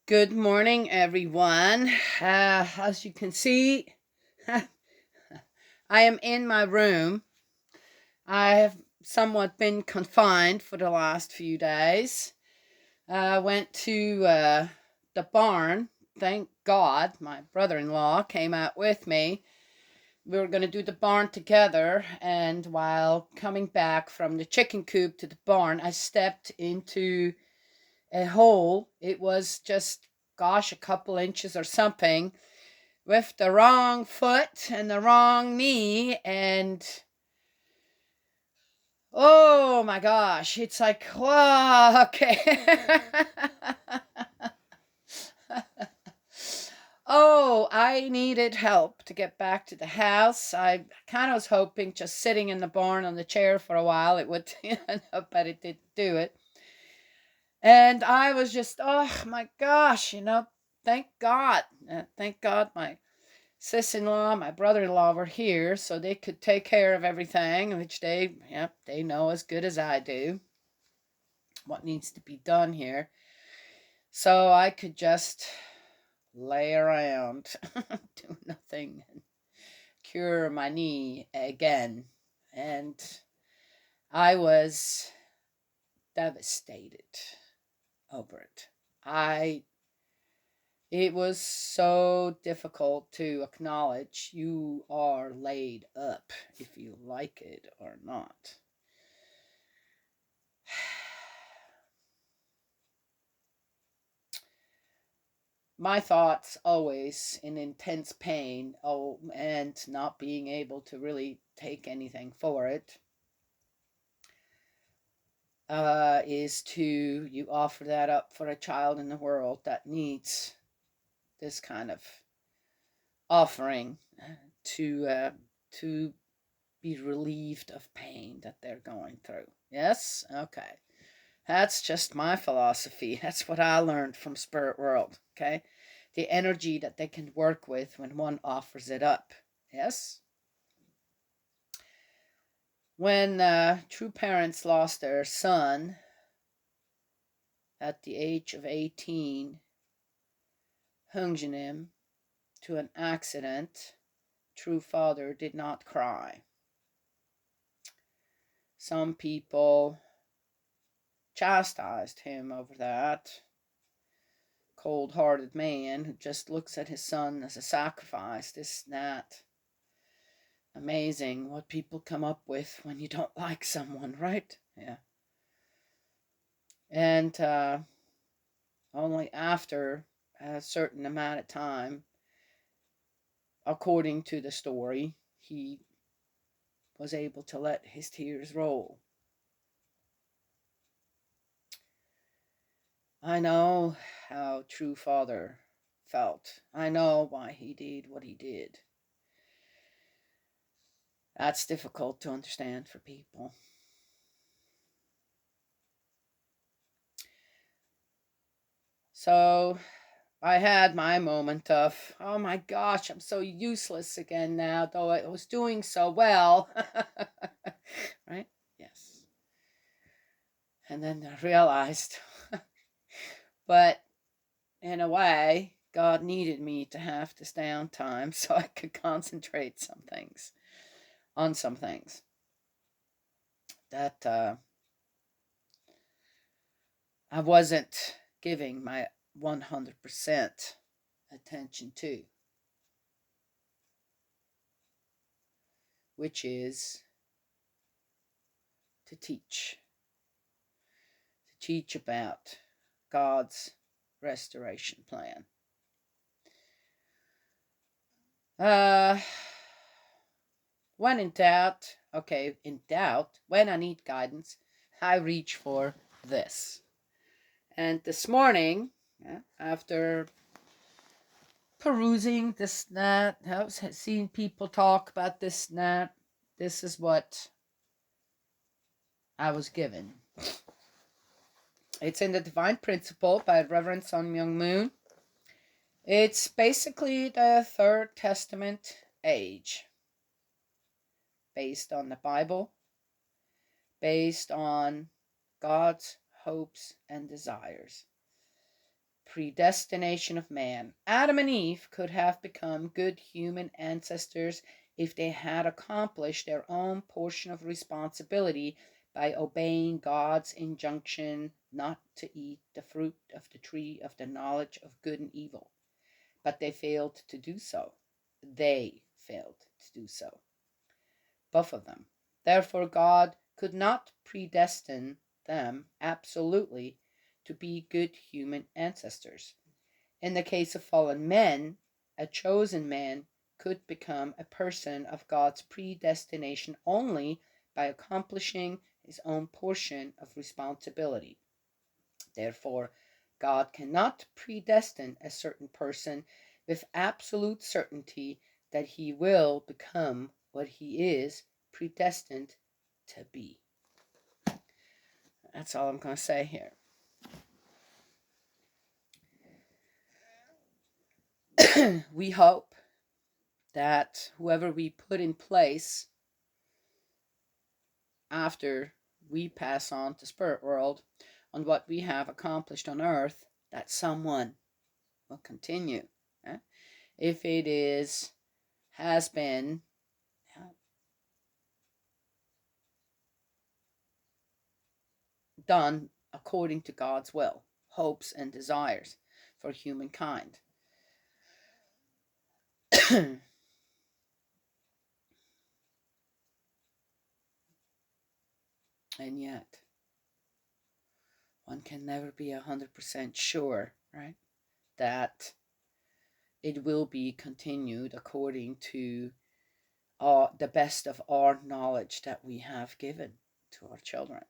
Good morning, everyone. As you can see, I am in my room. I have somewhat been confined for the last few days. I went to the barn. Thank God my brother in law came out with me. We were going to do the barn together, and while coming back from the chicken coop to the barn, I stepped into a hole. It was just, gosh, a couple inches or something, with the wrong foot and the wrong knee. And oh my gosh, it's like, whoa, okay. Oh, I needed help to get back to the house. I kind of was hoping just sitting in the barn on the chair for a while it would, but it didn't do it. And I was just, oh my gosh, thank God. Thank God my sis-in-law, my brother-in-law were here so they could take care of everything, which they know as good as I do what needs to be done here. So I could just lay around, do nothing, and cure my knee again. And I was devastated over it. It was so difficult to acknowledge you are laid up, if you like it or not. My thoughts always in intense pain, and not being able to really take anything for it, is to you offer that up for a child in the world that needs this kind of offering, to be relieved of pain that they're going through. Yes? Okay. That's just my philosophy. That's what I learned from Spirit World. Okay? The energy that they can work with when one offers it up. Yes? When true parents lost their son at the age of 18, Hungjinim, to an accident, true father did not cry. Some people chastised him over that. Cold-hearted man who just looks at his son as a sacrifice, this and that. Amazing what people come up with when you don't like someone, right? Yeah. And only after a certain amount of time, according to the story, he was able to let his tears roll. I know how true father felt. I know why he did what he did. That's difficult to understand for people. So I had my moment of, oh my gosh, I'm so useless again now, though I was doing so well. Right? Yes. And then I realized, but in a way, God needed me to have this downtime so I could concentrate on some things that I wasn't giving my 100% attention to, which is to teach about God's restoration plan. Uh, when in doubt, when I need guidance, I reach for this. And this morning, after perusing this and that, I've seen people talk about this and that, this is what I was given. It's in the Divine Principle by Reverend Sun Myung Moon. It's basically the Third Testament age, based on the Bible, based on God's hopes and desires, predestination of man. Adam and Eve could have become good human ancestors if they had accomplished their own portion of responsibility by obeying God's injunction not to eat the fruit of the tree of the knowledge of good and evil. But they failed to do so. They failed to do so. Both of them. Therefore, God could not predestine them absolutely to be good human ancestors. In the case of fallen men, a chosen man could become a person of God's predestination only by accomplishing his own portion of responsibility. Therefore, God cannot predestine a certain person with absolute certainty that he will become what he is predestined to be. That's all I'm going to say here. We hope that whoever we put in place after we pass on to spirit world on what we have accomplished on earth, that someone will continue. If it has been done according to God's will, hopes, and desires for humankind. And yet, one can never be 100% sure, right, that it will be continued according to the best of our knowledge that we have given to our children.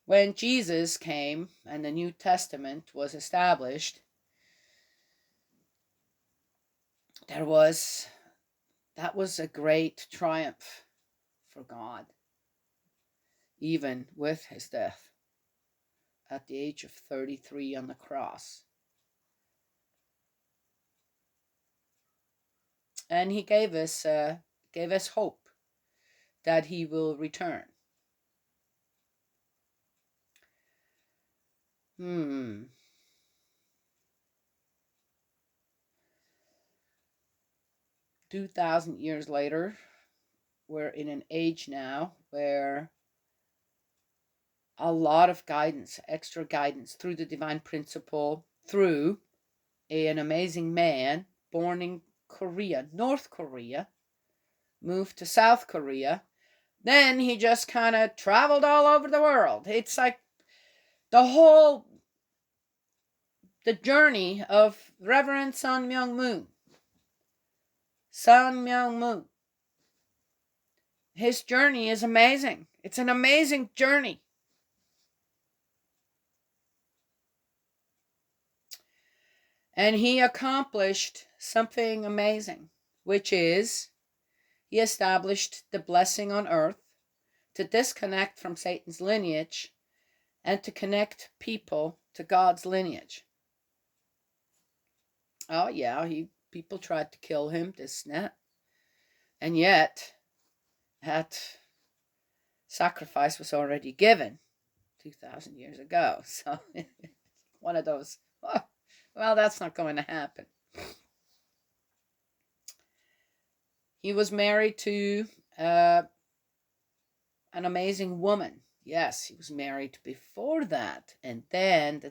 When Jesus came and the New Testament was established, that was a great triumph for God, even with his death at the age of 33 on the cross. And he gave us hope that he will return. 2,000 years later, we're in an age now where a lot of guidance, extra guidance through the divine principle, through an amazing man born in Korea, North Korea, moved to South Korea. Then he just kind of traveled all over the world. It's like the journey of Reverend Sun Myung Moon. Sun Myung Moon. His journey is amazing. It's an amazing journey. And he accomplished something amazing, which is he established the blessing on earth to disconnect from Satan's lineage and to connect people to God's lineage. Oh yeah, people tried to kill him, this and that. And yet, that sacrifice was already given 2,000 years ago. So, one of those, well, that's not going to happen. He was married to an amazing woman. Yes, he was married before that. And then,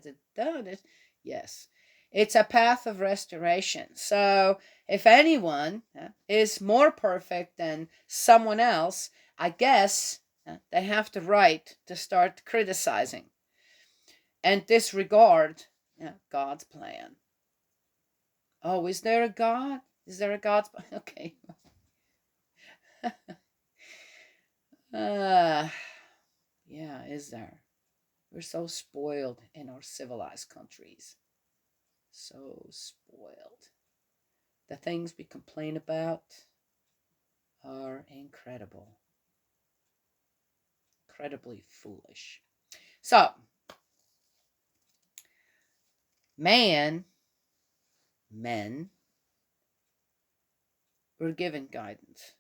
yes, it's a path of restoration. So if anyone is more perfect than someone else, I guess they have the right to start criticizing and disregard God's plan. Oh, is there a God? Is there a God's plan? Okay. Yeah, is there? We're so spoiled in our civilized countries. So spoiled. The things we complain about are incredible. Incredibly foolish. So, men were given guidance.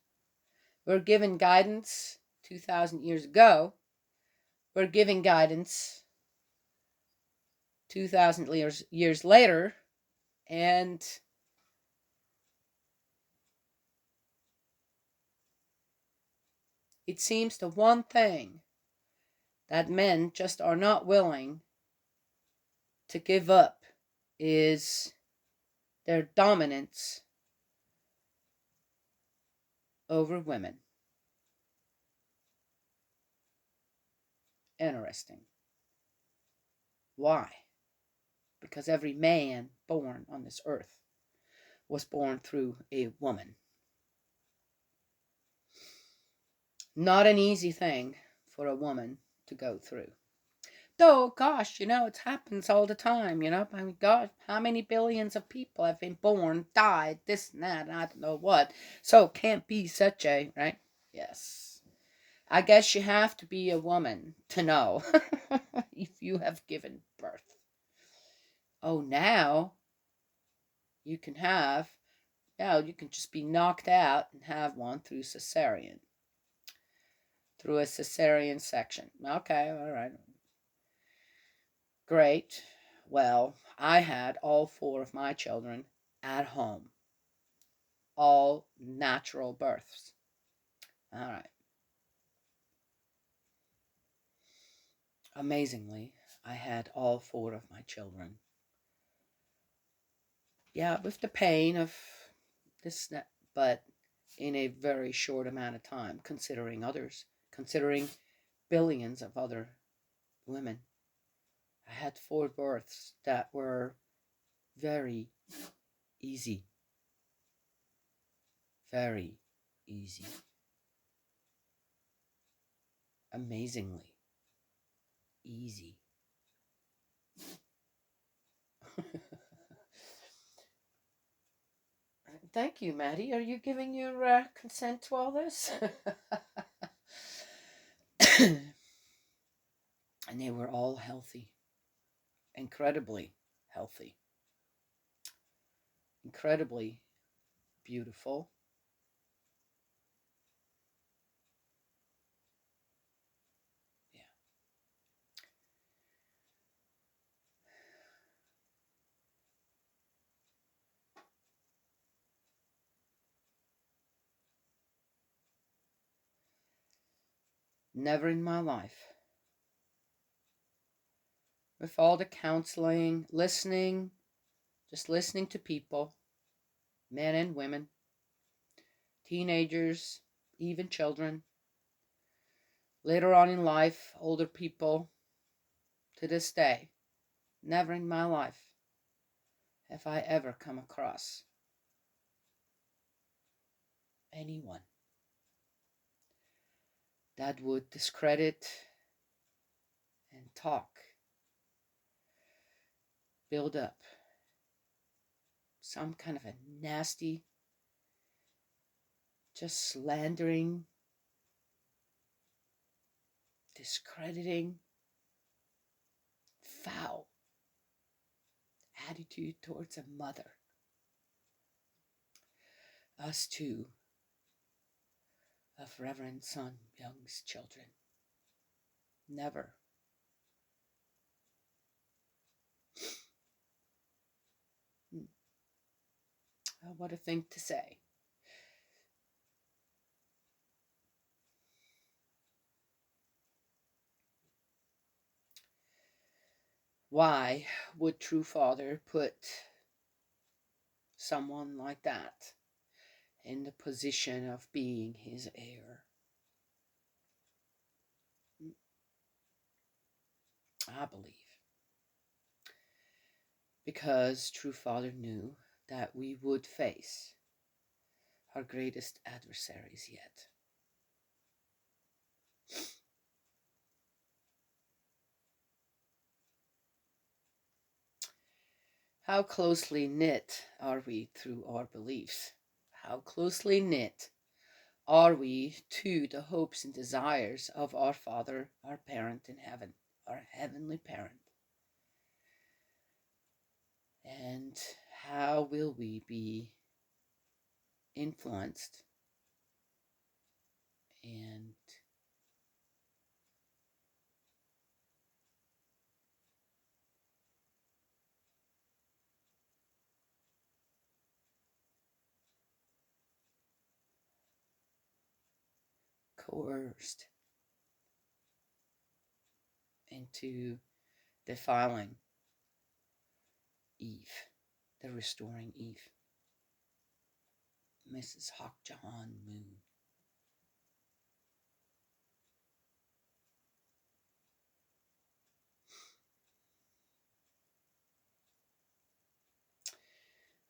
We're given guidance 2,000 years ago were giving guidance 2,000 years later, and it seems the one thing that men just are not willing to give up is their dominance over women. Interesting. Why? Because every man born on this earth was born through a woman. Not an easy thing for a woman to go through. Though, gosh, it happens all the time, I mean, God, how many billions of people have been born, died, this and that, and I don't know what. So it can't be such a, right? Yes. I guess you have to be a woman to know if you have given birth. Oh, now you can you can just be knocked out and have one through a cesarean section. Okay, all right. Great. Well, I had all four of my children at home, all natural births. All right. Amazingly, I had all four of my children. Yeah, with the pain of this, but in a very short amount of time, considering billions of other women. I had four births that were very easy. Very easy. Amazingly easy. Thank you, Maddie. Are you giving your consent to all this? And they were all healthy. Incredibly healthy. Incredibly beautiful. Yeah. Never in my life. With all the counseling, listening, just listening to people, men and women, teenagers, even children, later on in life, older people, to this day, never in my life have I ever come across anyone that would discredit and talk, build up some kind of a nasty, just slandering, discrediting, foul attitude towards a mother. Us two of Reverend Sun Young's children. Never. What a thing to say. Why would True Father put someone like that in the position of being his heir? I believe. Because True Father knew that we would face our greatest adversaries yet. How closely knit are we through our beliefs? How closely knit are we to the hopes and desires of our Father, our parent in heaven, our heavenly parent? And how will we be influenced and coerced into defiling Eve, the restoring Eve, Mrs. Hak Jahan Moon.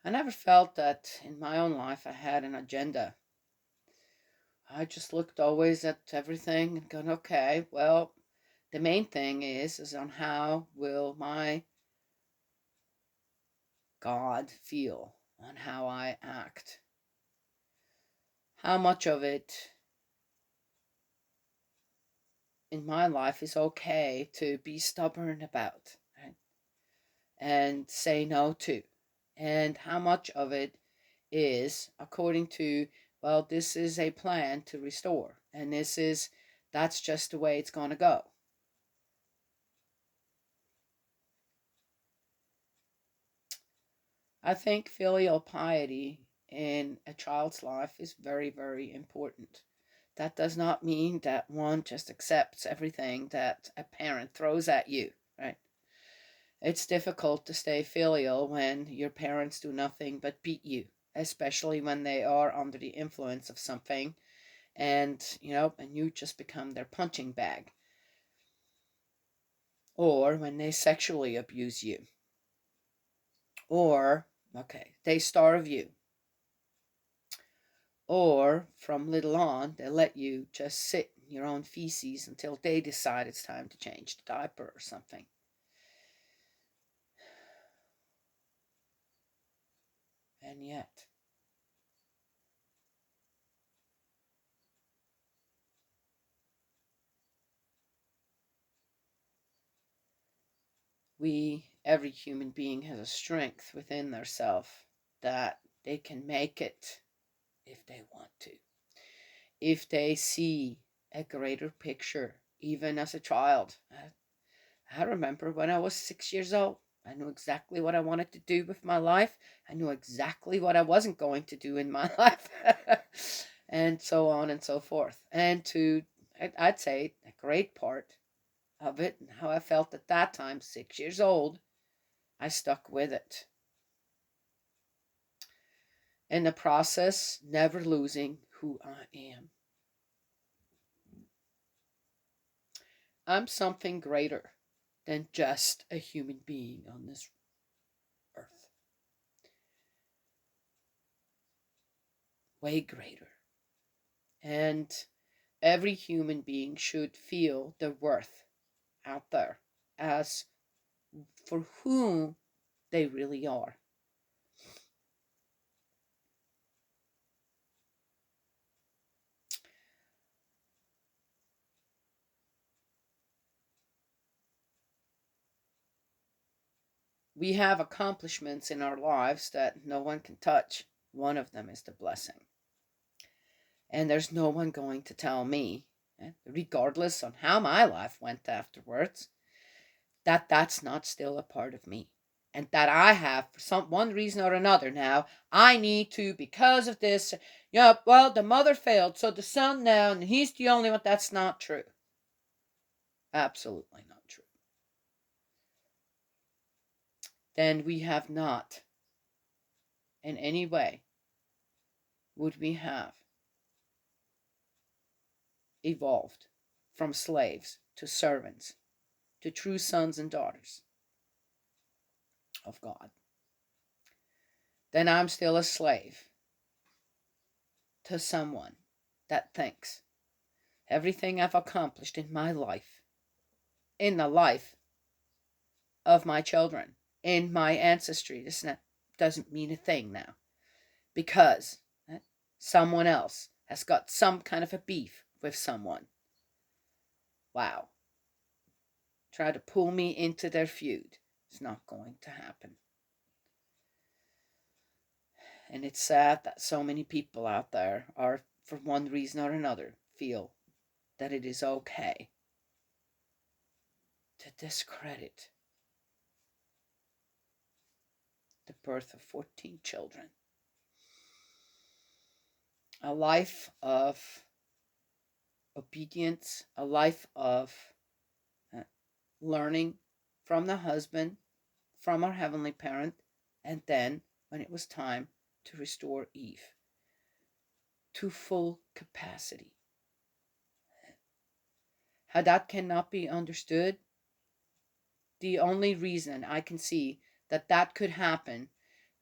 I never felt that in my own life I had an agenda. I just looked always at everything and going, okay, well, the main thing is on how will my God feel on how I act. How much of it in my life is okay to be stubborn about, right? And say no to. And how much of it is according to, well, this is a plan to restore. And that's just the way it's going to go. I think filial piety in a child's life is very, very important. That does not mean that one just accepts everything that a parent throws at you, right? It's difficult to stay filial when your parents do nothing but beat you, especially when they are under the influence of something and you just become their punching bag. Or when they sexually abuse you. Or, okay, they starve you. Or from little on, they let you just sit in your own feces until they decide it's time to change the diaper or something. And yet, every human being has a strength within their self that they can make it if they want to. If they see a greater picture, even as a child. I remember when I was 6 years old, I knew exactly what I wanted to do with my life. I knew exactly what I wasn't going to do in my life. And so on and so forth. And I'd say a great part of it and how I felt at that time, 6 years old, I stuck with it. In the process, never losing who I am. I'm something greater than just a human being on this earth. Way greater. And every human being should feel their worth out there as for whom they really are. We have accomplishments in our lives that no one can touch. One of them is the blessing. And there's no one going to tell me, regardless on how my life went afterwards, that that's not still a part of me. And that I have, for one reason or another now, I need to, because of this, well, the mother failed, so the son now, and he's the only one. That's not true. Absolutely not true. Then we have not, in any way, would we have evolved from slaves to servants to true sons and daughters of God. Then I'm still a slave to someone that thinks everything I've accomplished in my life, in the life of my children, in my ancestry, this doesn't mean a thing now. Because someone else has got some kind of a beef with someone. Wow. Try to pull me into their feud. It's not going to happen. And it's sad that so many people out there are, for one reason or another, feel that it is okay to discredit the birth of 14 children. A life of obedience, a life of uh, learning from the husband, from our heavenly parent, and then when it was time to restore Eve to full capacity. How that cannot be understood, the only reason I can see that that could happen,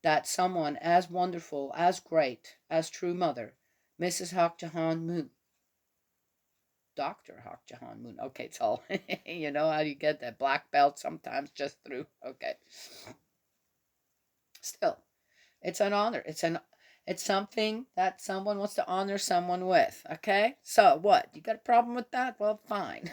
that someone as wonderful, as great, as true mother, Mrs. Hak Jahan Moon, Dr. Hak Jahan Moon. Okay, it's all, you know how you get that black belt sometimes just through. Okay. Still, it's an honor. It's something that someone wants to honor someone with. Okay? So what? You got a problem with that? Well, fine.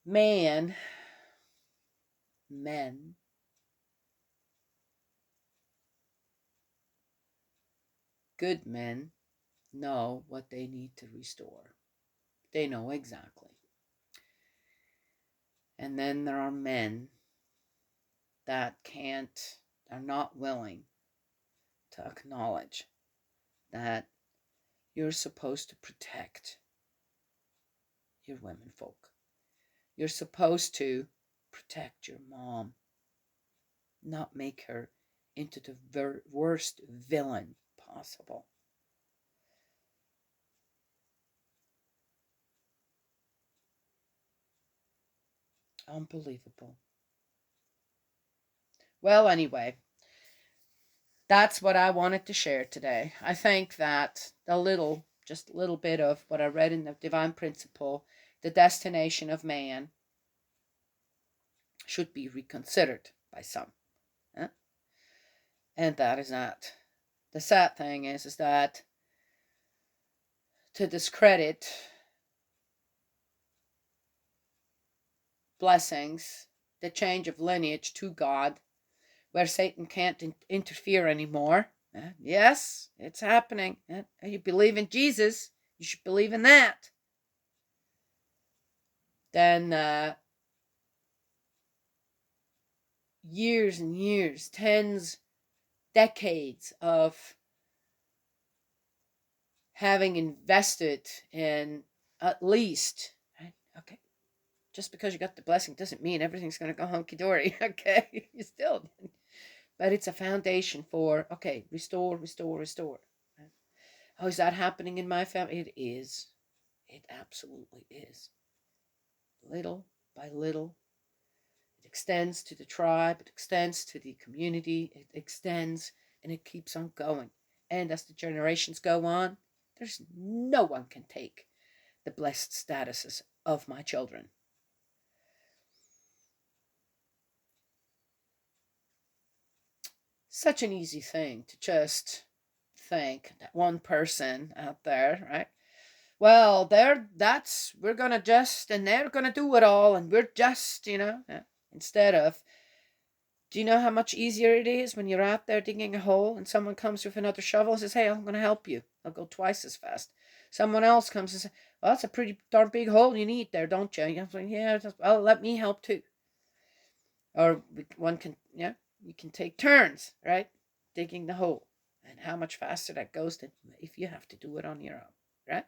Man, men, good men know what they need to restore. They know exactly. And then there are men that can't, are not willing to acknowledge that you're supposed to protect your women folk. You're supposed to protect your mom, not make her into the worst villain possible. Unbelievable. Well, anyway, that's what I wanted to share today. I think that just a little bit of what I read in the Divine Principle, the destination of man, should be reconsidered by some. Eh? And that is that. The sad thing is that to discredit blessings, the change of lineage to God, where Satan can't interfere anymore. Yes, it's happening. You believe in Jesus, you should believe in that. Then years and years, tens, decades of having invested in at least, right? Okay, just because you got the blessing doesn't mean everything's going to go hunky dory. Okay, you still, but it's a foundation for, okay, restore, restore, restore. Oh, is that happening in my family? It is. It absolutely is. Little by little, it extends to the tribe, it extends to the community, it extends and it keeps on going. And as the generations go on, there's no one can take the blessed statuses of my children. Such an easy thing to just think that one person out there, right? Well, we're gonna just, and they're gonna do it all, and we're just, instead of, do you know how much easier it is when you're out there digging a hole and someone comes with another shovel and says, hey, I'm gonna help you. I'll go twice as fast. Someone else comes and says, well, that's a pretty darn big hole you need there, don't you? You're like, yeah, well, let me help too. Or one can, yeah, you can take turns, right? Digging the hole. And how much faster that goes than if you have to do it on your own, right?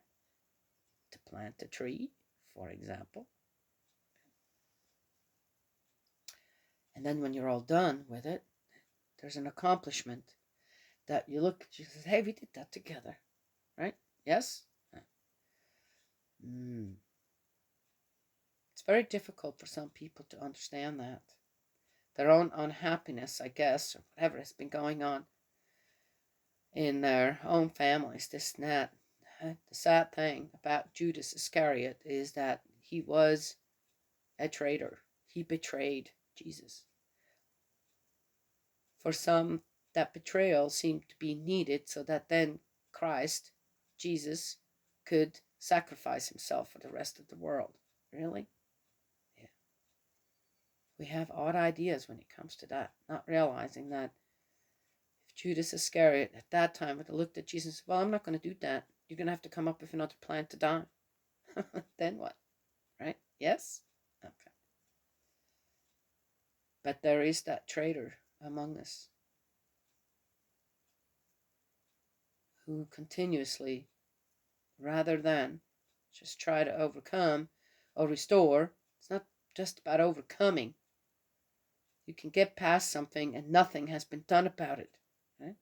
To plant a tree, for example. And then when you're all done with it, there's an accomplishment that you look at, you say, hey, we did that together, right? Yes? Mm. It's very difficult for some people to understand that. Their own unhappiness, I guess, or whatever has been going on in their own families, this and that. The sad thing about Judas Iscariot is that he was a traitor. He betrayed Jesus. For some, that betrayal seemed to be needed so that then Christ, Jesus, could sacrifice himself for the rest of the world. Really? Yeah. We have odd ideas when it comes to that, not realizing that Judas Iscariot at that time would have looked at Jesus and said, well, I'm not going to do that. You're going to have to come up with another plan to die. Then what? Right? Yes? Okay. But there is that traitor among us who continuously, rather than just try to overcome or restore, it's not just about overcoming. You can get past something and nothing has been done about it. Right?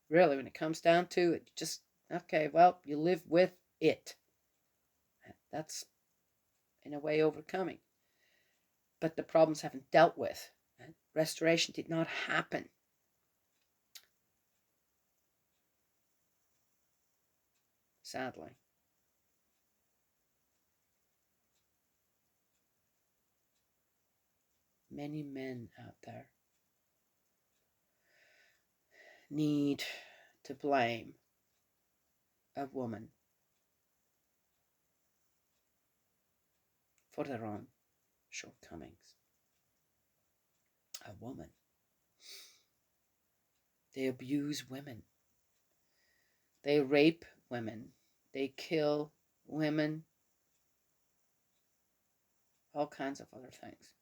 Really, when it comes down to it, just, okay, well, you live with it. That's, in a way, overcoming. But the problems haven't dealt with. Right? Restoration did not happen. Sadly. Many men out there need to blame a woman for their own shortcomings. A woman. They abuse women. They rape women. They kill women. All kinds of other things.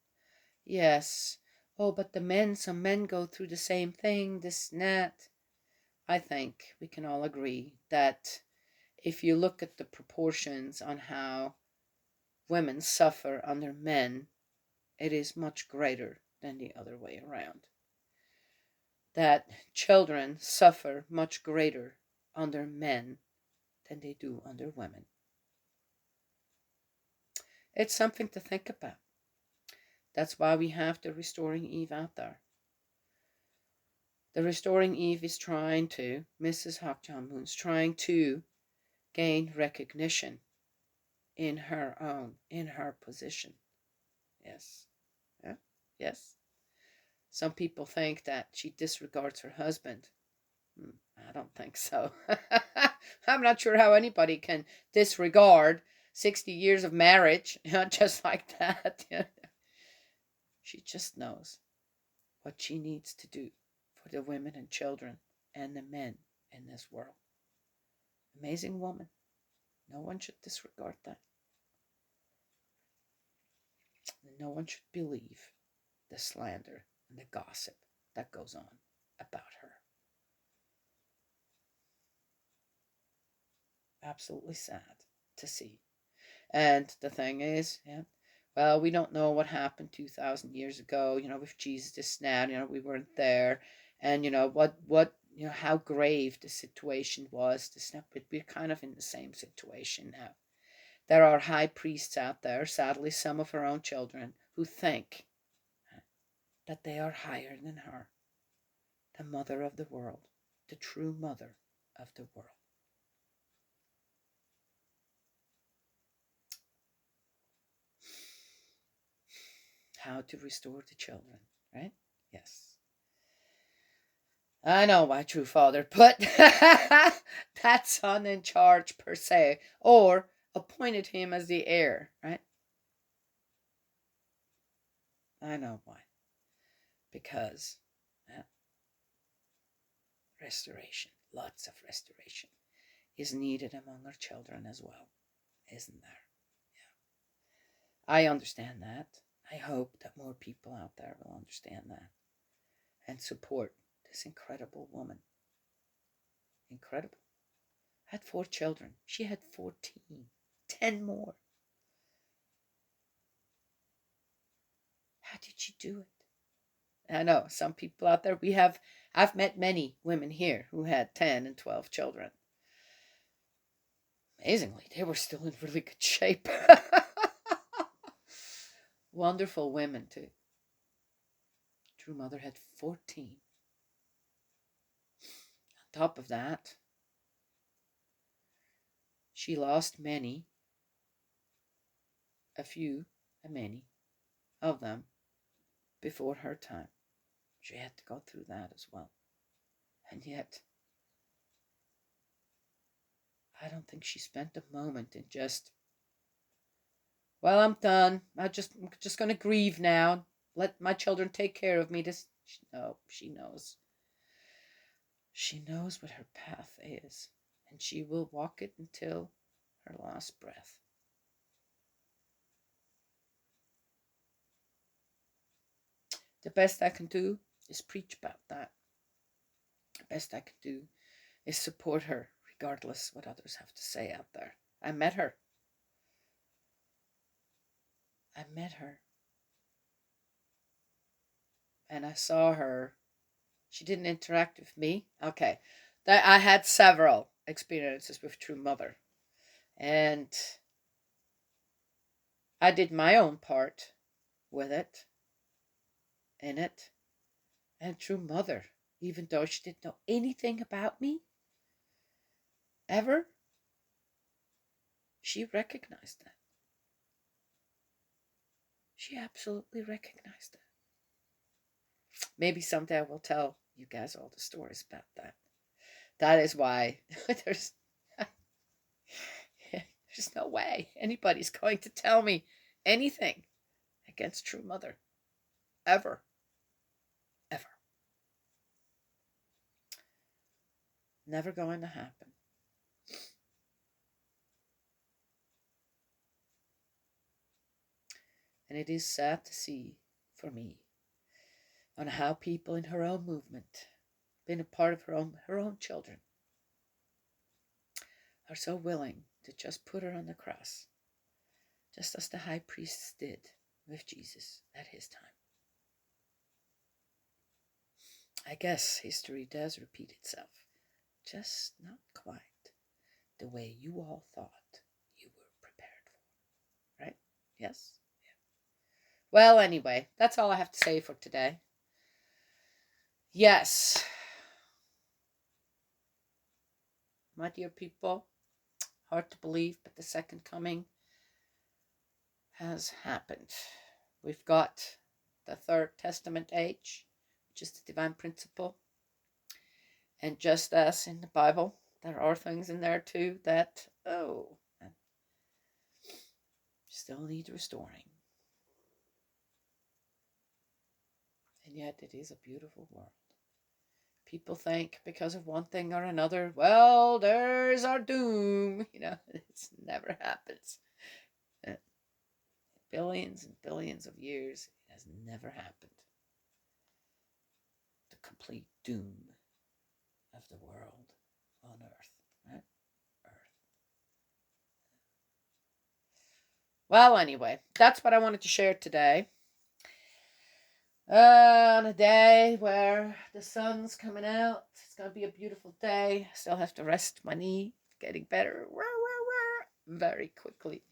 Yes. Oh, but some men go through the same thing, this and that. I think we can all agree that if you look at the proportions on how women suffer under men, it is much greater than the other way around. That children suffer much greater under men than they do under women. It's something to think about. That's why we have the Restoring Eve out there. The Restoring Eve is trying to, Mrs. Hawk-John-Moon's trying to gain recognition in her position. Yes. Yeah. Yes. Some people think that she disregards her husband. I don't think so. I'm not sure how anybody can disregard 60 years of marriage, just like that. She just knows what she needs to do for the women and children and the men in this world. Amazing woman. No one should disregard that. No one should believe the slander and the gossip that goes on about her. Absolutely sad to see. And the thing is, well, we don't know what happened 2,000 years ago, with Jesus this now, we weren't there. And, how grave the situation was. But we're kind of in the same situation now. There are high priests out there, sadly, some of our own children, who think that they are higher than her, the mother of the world, the true mother of the world. How to restore the children, right? Yes. I know why True Father put that son in charge per se, or appointed him as the heir, right? I know why. Because restoration, lots of restoration, is needed among our children as well, isn't there? Yeah. I understand that. I hope that more people out there will understand that and support this incredible woman. Incredible. Had 4 children. She had 14. 10 more. How did she do it? I know some people out there, I've met many women here who had 10 and 12 children. Amazingly, they were still in really good shape. Wonderful women too. True Mother had 14. On top of that, she lost many of them before her time. She had to go through that as well. And yet, I don't think she spent a moment in just, well, I'm done. I'm just going to grieve now. Let my children take care of me. No, she knows. She knows what her path is, and she will walk it until her last breath. The best I can do is preach about that. The best I can do is support her, regardless what others have to say out there. I met her. And I saw her. She didn't interact with me. Okay. I had several experiences with True Mother. And I did my own part with it, in it. And True Mother, even though she didn't know anything about me, ever, she recognized that. She absolutely recognized that. Maybe someday I will tell you guys all the stories about that. That is why there's no way anybody's going to tell me anything against True Mother. Ever. Ever. Never going to happen. And it is sad to see, for me, on how people in her own movement, been a part of her own children, are so willing to just put her on the cross, just as the high priests did with Jesus at his time. I guess history does repeat itself, just not quite the way you all thought you were prepared for, right? Yes? Yeah. Well, anyway, that's all I have to say for today. Yes, my dear people, hard to believe, but the second coming has happened. We've got the Third Testament age, which is the divine principle. And just as in the Bible, there are things in there too that, still need restoring. And yet it is a beautiful world. People think because of one thing or another, well, there's our doom. It never happens. Billions and billions of years, it has never happened. The complete doom of the world on Earth. Right? Earth. Well, anyway, that's what I wanted to share today. On a day where the sun's coming out, it's going to be a beautiful day. Still have to rest my knee, getting better very quickly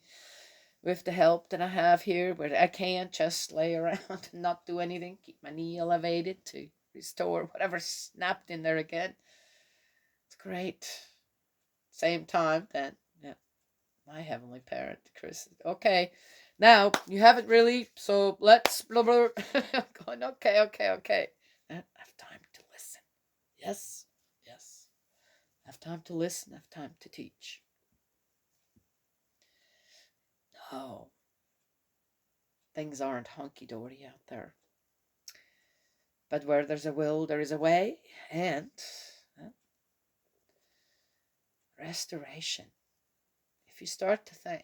with the help that I have here, where I can't just lay around and not do anything, keep my knee elevated to restore whatever snapped in there again. It's great. Same time, then, yeah, my heavenly parent, Chris, okay, now, you haven't really, so let's blah, blah. Going, okay. I have time to listen. Yes. I have time to listen, I have time to teach. No. Things aren't hunky-dory out there. But where there's a will, there is a way, and restoration. If you start to think,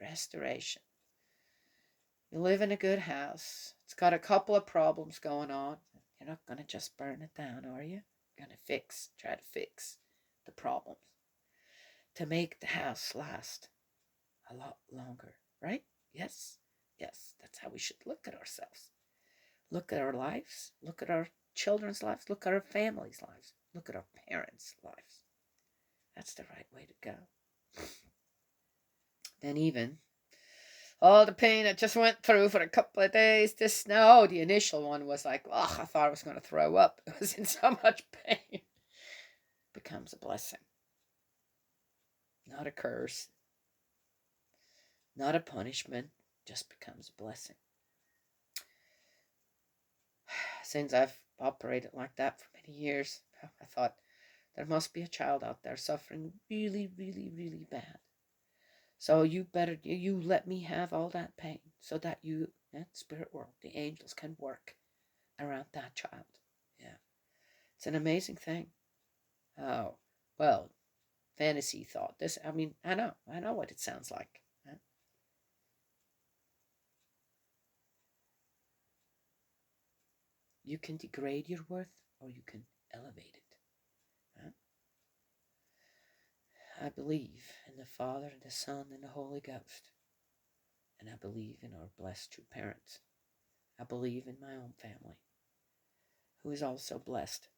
restoration. You live in a good house. It's got a couple of problems going on. You're not going to just burn it down, are you? You're going to try to fix the problems to make the house last a lot longer, right? Yes, that's how we should look at ourselves. Look at our lives. Look at our children's lives. Look at our family's lives. Look at our parents' lives. That's the right way to go. Then even all the pain I just went through for a couple of days, the initial one was like, I thought I was going to throw up. It was in so much pain. It becomes a blessing. Not a curse. Not a punishment. Just becomes a blessing. Since I've operated like that for many years, I thought there must be a child out there suffering really, really, really bad. So you let me have all that pain so that you, spirit world, the angels can work around that child. Yeah. It's an amazing thing. Oh, well, fantasy thought. This, I mean, I know what it sounds like. You can degrade your worth or you can elevate it. I believe in the Father, and the Son, and the Holy Ghost. And I believe in our blessed true parents. I believe in my own family, who is also blessed.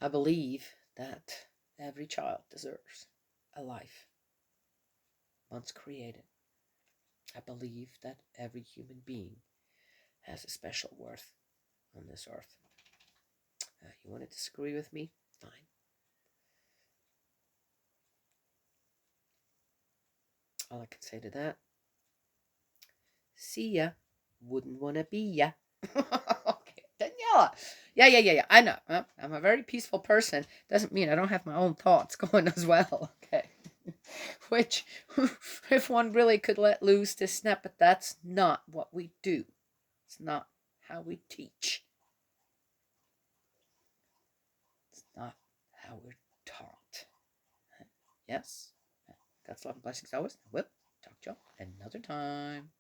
I believe that every child deserves a life once created. I believe that every human being has a special worth on this earth. You want to disagree with me? Fine. All I can say to that, see ya. Wouldn't want to be ya. Okay, Daniela. Yeah. I know. I'm a very peaceful person. Doesn't mean I don't have my own thoughts going as well. Okay. Which, if one really could let loose to snap, but that's not what we do. It's not how we teach. It's not how we're taught. Yes. God's love and blessings always. I will talk to y'all another time.